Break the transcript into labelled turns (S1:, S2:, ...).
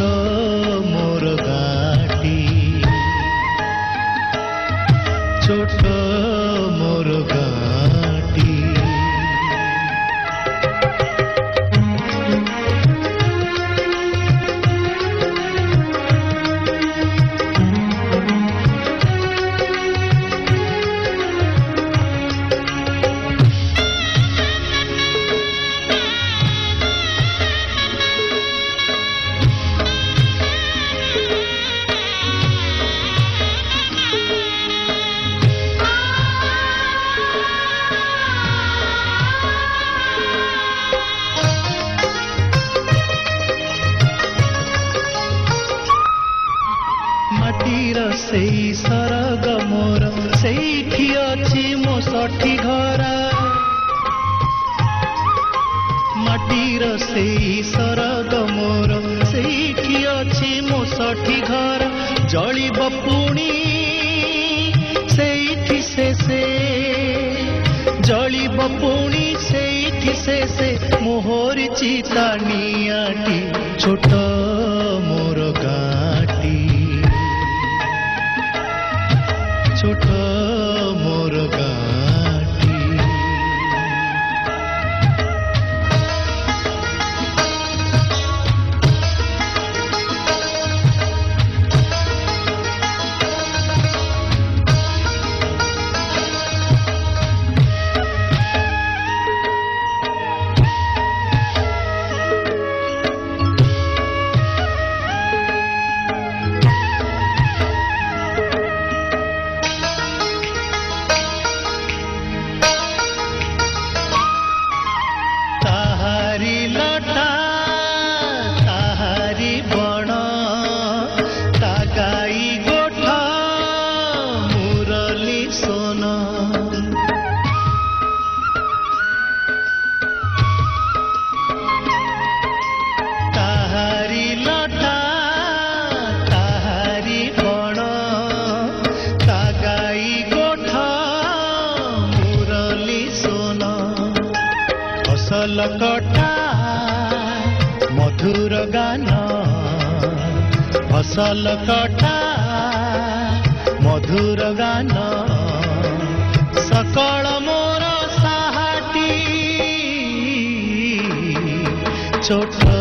S1: मोर गाटी छोट मोर गाटी सेई सरग मोर सेठी अछि मो सठी घर माटीर सेई सरग मोर सेठी अछि मो सठी घर जलिब पुणी सेठी से जलिब पुणी सेठी से मोहर चिता नियाटी छोट मोर गाटी छोट मोर गाटी फसल कटा मधुर गान फसल कटा मधुर गान सकल मोर साहाटी छोट